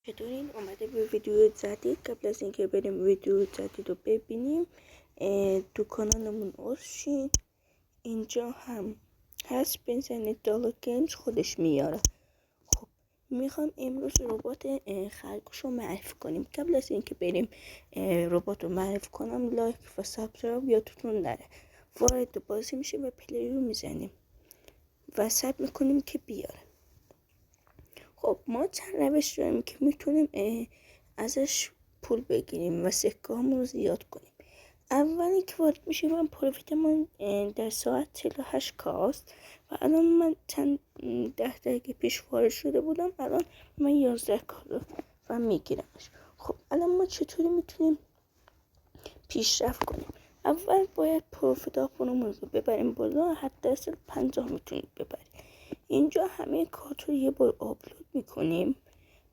چطورین؟ اومده به ویدیو جدید. قبل از اینکه بریم ویدیو جدید رو ببینیم تو کانالمون عضو اینجا هم هست، بزنید دالا گیمز خودش میاره. خب میخوام امروز ربات خرگوش رو معرفی کنیم. قبل از اینکه بریم ربات رو معرفی کنم لایک و سابسکرایب یادتون نره. وارد بازی میشیم و پلی رو میزنیم و ثبت میکنیم که بیاره. خب ما چند روش داریم که میتونیم ازش پول بگیریم و سکه همون رو زیاد کنیم. اولی که وارد میشیم من پروفیت من در ساعت 48 کاست و الان من چند 10 دقیقه پیش وارد شده بودم، الان من 11 کار و میگیرمش. خب الان ما چطوری میتونیم پیشرفت کنیم؟ اول باید پروفیت آپونمون رو ببریم بالا، حتی اصل 50 میتونیم ببریم. اینجا همه کارت رو یه بار آپلود میکنیم،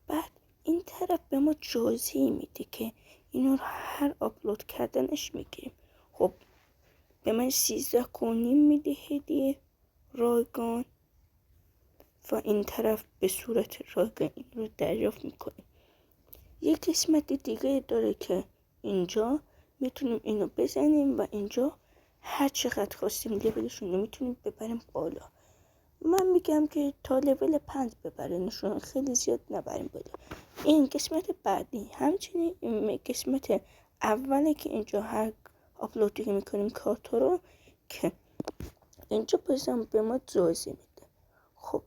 بعد این طرف به ما جایزه میده که اینو رو هر آپلود کردنش میگیریم. خب به من 13.5 میده هدیه رایگان و این طرف به صورت رایگان این رو دریافت میکنیم. یک قسمت دیگه داره که اینجا میتونیم اینو بزنیم و اینجا هر چقدر خواستیم لولشون رو میتونیم ببریم بالا. من میگم که تا لول 5 ببره، نشون خیلی زیاد نبریم بالا. این قسمت بعدی. همچنین این قسمت اوله که اینجا هر آپلودی که میکنیم کارت رو که اینجا بازم به ما جایزه میده. خب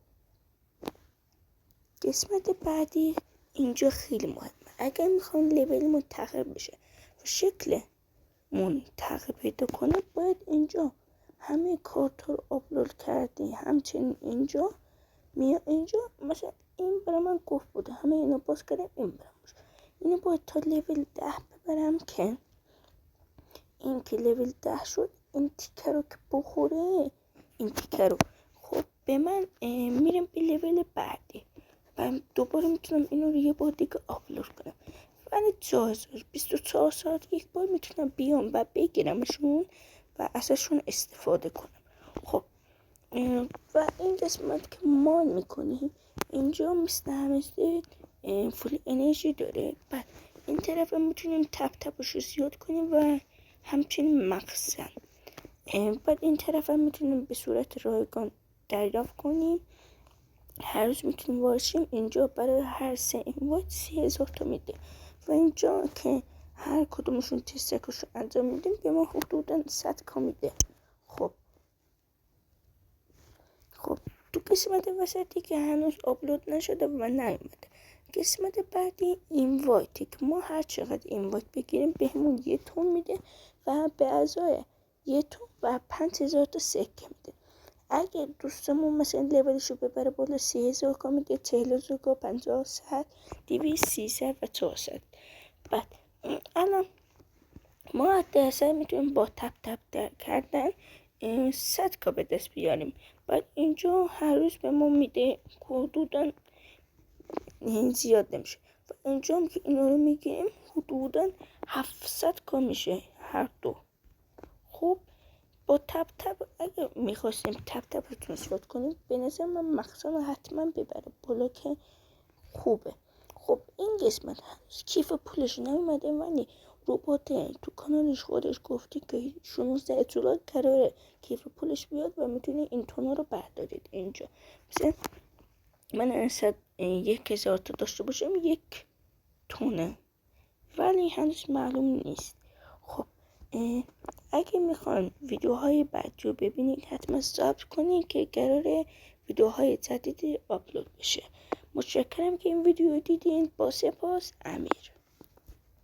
قسمت بعدی اینجا خیلی مهمه. اگر میخوام لولمون تغییر بشه و شکلمون تغییر پیدا کنه، باید اینجا همه کارت رو آپلود کردی. همچنین اینجا اینجا مثلا این برای من گفت بوده، همه اینو باز کردم، این برام باشه. اینو باید تا لول 10 ببرم که این که لول 10 شد این تیکه رو که بخوره این تیکه رو. خب به من میرم به لول بعدی و دوباره میتونم اینو رو یه بار دیگه آپلود کنم. ولی جایزه 24 ساعت یک بار میتونم بیام و بگیرمشون و ازشون استفاده کنم. خب و این قسمت که مال میکنیم اینجا مثل همیشه فول انرژی داره. بعد این طرف میتونیم تپ تپش رو زیاد کنیم و همچنین مخزن. بعد این طرف میتونیم به صورت رایگان دریافت کنیم. هر روز میتونیم وارشیم. اینجا برای هر 3 اینوایت 30,000 تا میده و اینجا که هر کدومشون تستکش رو انجام میدیم به ما حدودا 100 کا میده. خب تو قسمت وسطی که هنوز آپلود نشده و نیومده، قسمت بعدی اینوایتی که ما هر چقدر اینوایت بگیریم بهمون 1 تومن میده و به ازای 1 تومن و 5,000 تا سکه میده. اگر دوستمون مثلا لولشو ببره بالا 30,000 کا میده، 40,000 کا، 50، 100، 200، 300 و 400. بعد الان ما حتی اصلا میتونیم با تپ تپ کردن 100 کا به دست بیاریم. بعد اینجا هر روز به ما میده حدودا زیاد نمیشه و اینجا هم که اینا رو میگیریم حدودا 700 کا میشه هر دو. خب با تپ تپ اگر میخواستیم تپ تپ رو ترانسفر کنیم به نظر من مخزن رو حتما ببره بالا که خوبه. خب این قسمت هنوز کیف پولش نمیمده ولی ربات تو کانالش خودش گفته که 16 جولای قراره کیف پولش بیاد و میتونه این تونا رو بردارید. اینجا مثلا من انصد 1,000 تا داشته باشم 1 تونه ولی هنوز معلوم نیست. خب اگه میخوان ویدیوهای بعد رو ببینید حتما سابسکرایب کنید که قراره ویدیوهای جدیدی آپلود بشه. متشکرم که این ویدیو دیدین. با سپاس، امیر.